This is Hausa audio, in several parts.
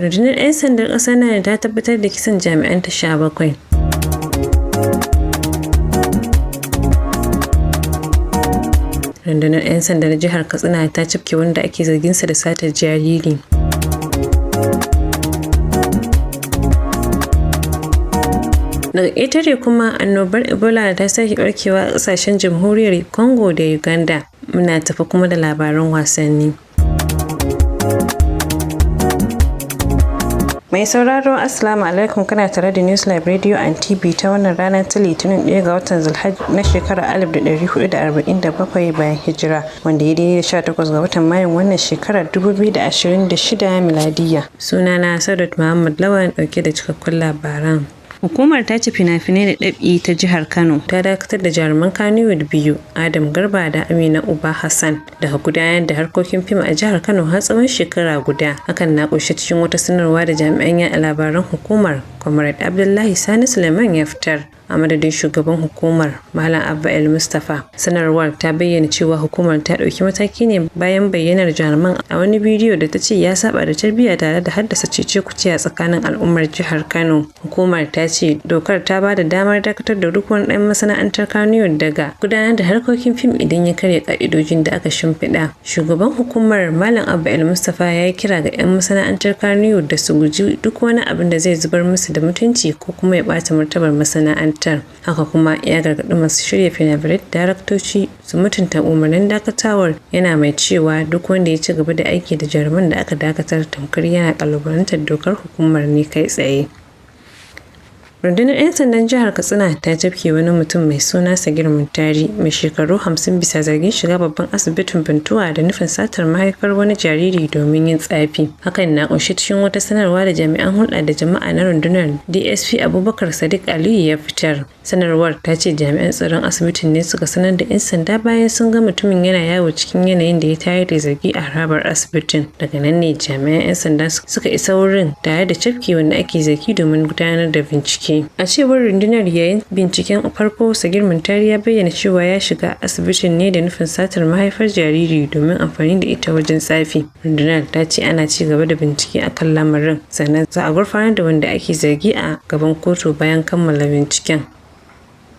Rundunar 'yan sandan ƙasar nan ta tabbatar da kisan jami'an ta 17. Rundunar 'yan sandan jihar Katsina ta cafke wanda ake zargin sa da satar jariri. Daga ƙetare kuma annobar Ebola ta sake barkewa a ƙasashen jamhuriyar Congo da Uganda. Muna tafi kuma da labaran wasanni. Mai sauraro Assalamu alaikum, kana tare da News Live Radio and TV ta wannan rana ta Litinin 1 ga watan Zulhaj na shekarar 1447 bayan hijira, wanda ya daidai da 18 ga watan Mayun wannan shekarar 2026 miladiya. Sunana Saudat Muhammad Lawan dauke da cikakkun labaran. Hukumar ta ci fina-finai da ɗabi ta jihar Kano ta dakatar da jaruman Kannywood biyu, Adam Garba da Amina Uba Hassan, daga gudanar da harkokin fim a jihar Kano har tsawon shekara guda. Hakan na ƙunshe cikin wata sanarwa da jami'an yaɗa labaran hukumar, Comrade Abdullahi Sani Suleiman ya fitar a madadin shugaban hukumar Malam Abba El Mustapha. Sanarwar ta bayyana cewa hukumar ta ɗauki mataki ne bayan bayyanar jaruman a wani bidiyo da ta ce ya saba da tarbiyya tare da haddasa cece-kuce a tsakanin al'ummar jihar Kano. Hukumar ta ce dokar ta ba da damar dakatar da duk wani ɗan masana'antar Kannywood daga gudanar da harkokin fim idan ya karya ƙa'idojin da aka shimfiɗa. Shugaban hukumar Malam Abba El Mustapha ya yi kira ga 'yan masana'antar Kannywood da su guji duk wani abin da zai zubar musu da mutunci ko kuma ya ɓata martabar masana'antar. Haka kuma ya gargaɗi masu shirya fina-finai da daraktoci su mutunta umarnin dakatawar, yana mai cewa duk wanda ya ci gaba da aiki da jaruman da aka dakatar tamkar yana kalubalantar dokar hukumar ne kai tsaye. Rundunar 'yan sandan jihar Katsina ta jabke wani mutum mai suna Sagir Muntari mai shekaru 50 bisa zargin shiga babban asibitin Bintuwa da nufin satar mahaifar wani jariri domin yin tsafi. Hakan na kunshi cikin wata sanarwa da jami'an hulɗa da jama'a na rundunar DSP Abubakar Sadiq Aliyu ya fitar. Sanarwar ta ce jami'an tsaron asibitin ne suka sanar da 'yan sanda bayan sun ga mutumin yana yawo cikin yanayin da ya tayar da zargi a harabar asibitin. Daga nan ne jami'an 'yan sanda suka isa wurin tare da cafke wanda ake zargi domin gudanar da bincike. A cewar rundunar, yayin binciken farko, Sagir Muntari ya bayyana cewa ya shiga asibitin ne da nufin satar mahaifar jariri domin amfani da ita wajen tsafi. Rundunar ta ce ana ci gaba da bincike akan lamarin, sannan za a gurfanar da wanda ake zargi a gaban kotu bayan kammala binciken.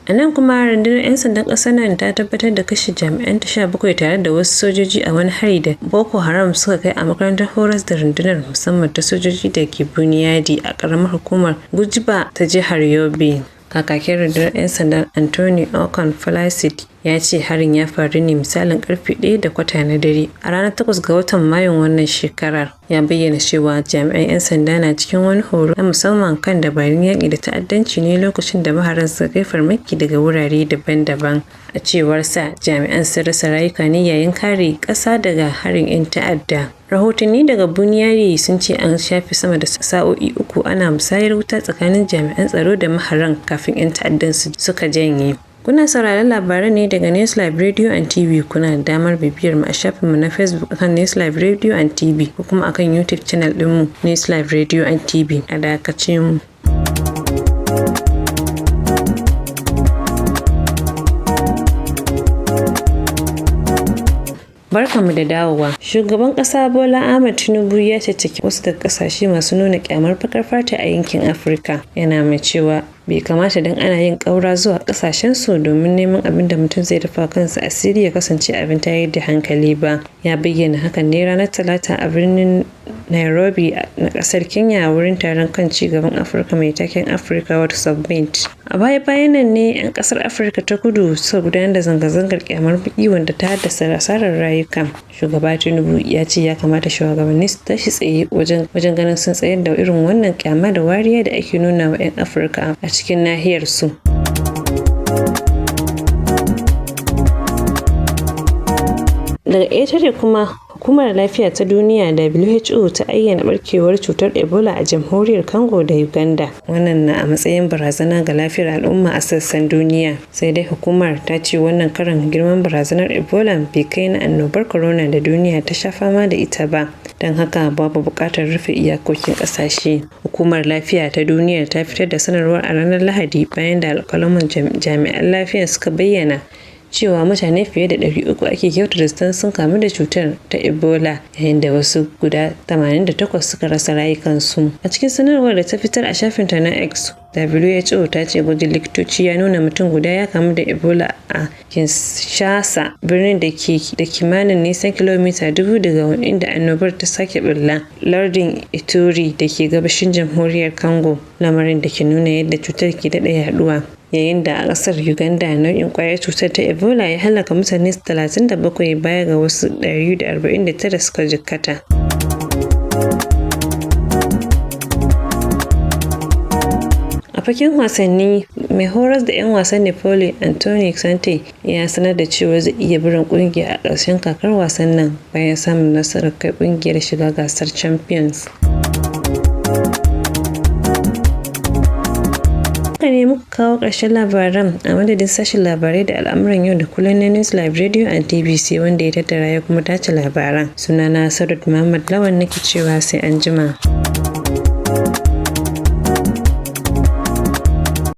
A nan kuma rundunar 'yan sandan ƙasar nan ta tabbatar da kashe jami'an ta 17 tare da wasu sojoji a wani hari da Boko Haram suka kai a makarantar horas da rundunar musamman ta sojoji da ke Buniyadi a ƙaramar hukumar Gujiba ta jihar Yobe. Kakakin rundunar 'yan sandan Anthony Okon Flacid ya ce harin ya faru ne misalin karfe 1:15 na dare a ranar 8 ga watan Mayun wannan shekarar. Ya bayyana cewa jami'an 'yan sanda na cikin wani horo na musamman kan dabarun yaƙi da ta'addanci ne lokacin da maharan suka kai farmaki daga wurare daban-daban. A cewar sa, jami'an sun rasa rayuka ne yayin kare ƙasa daga harin 'yan ta'adda. Rahotanni daga Buniyari sun ce an shafe sama da sa'o'i 3 ana musayar wuta tsakanin jami'an tsaro da maharan kafin 'yan ta'addan suka janye. Kuna sauraron labaran ne daga News Live Radio and TV. Kuna da damar bibiyar mu a shafinmu na Facebook akan News Live Radio and TV ko kuma akan YouTube channel ɗinmu News Live Radio and TV. A dakace mu. Barkanmu da dawowa. Shugaban ƙasa Bola Ahmed Tinubu ya caccaki wasu daga ƙasashe masu nuna ƙyamar baƙar fata a yankin Afirka. Yana mai cewa bai kamata don ana yin ƙaura zuwa ƙasashen su domin neman abin da mutum zai rufa kansa asiri ya kasance abin tayar da hankali ba. Ya bayyana hakan ne ranar Talata a birnin Nairobi na ƙasar Kenya wurin taron kan ci gaban Afirka mai taken Africa World Summit. A baya-bayan nan ne 'yan ƙasar Afirka ta Kudu suka gudanar da zanga-zangar ƙyamar baƙi wanda ta haddasa asarar rayuka. Shugaba Tinubu ya ce ya kamata shugabanni su tashi tsaye wajen ganin sun tsayar da irin wannan ƙyama da wariya da ake nuna wa 'yan Afirka a cikin nahiyar su. Daga ƙetare kuma, Hukumar Lafiya ta Duniya (WHO) ta ayyana barkewar cutar Ebola a Jamhuriyar Congo da Uganda. Wannan na a matsayin barazana ga lafiyar al'umma a sassan duniya. Sai dai hukumar ta ce wannan karon girman barazanar Ebola bai kai na annobar corona da duniya ta sha fama da ita ba. Don haka babu buƙatar rufe iyakokin ƙasashe. Hukumar Lafiya ta Duniya ta fitar da sanarwar a ranar Lahadi bayan da alƙalaman jami'an lafiya suka bayyana cewa mutane fiye da 300 ake kyautata sun kamu da cutar ta Ebola, yayin da wasu guda 88 suka rasa rayukansu. A cikin sanarwar da ta fitar a shafinta na X, WHO ta ce gwajin likitoci ya nuna mutum guda ya kamu da Ebola a Kinshasa, birnin da ke da kimanin nisan kilomita 1000 daga inda annobar ta sake bulla, lardin Ituri da ke gabashin jamhuriyar Congo, lamarin da ke nuna yadda cutar ke daɗa yaduwa. Yayin da a ƙasar Uganda nau'in ƙwayar cutar ta Ebola ya halaka mutane 37 baya ga wasu 149 suka jikkata. A fagen wasanni, mai horas da 'yan wasan Napoli Antonio Conte ya sanar da cewa zai iya barin kungiyar a ƙarshen kakar wasan nan bayan samun nasarar kai kungiyar shiga gasar Champions. Haka ne muka kawo ƙarshen labaran a madadin sashen labarai da al'amuran yau da kullum na News Live Radio and TBC wanda ya tattara ya kuma tace labaran. Sunana Muhammad Lawan nake cewa sai an jima.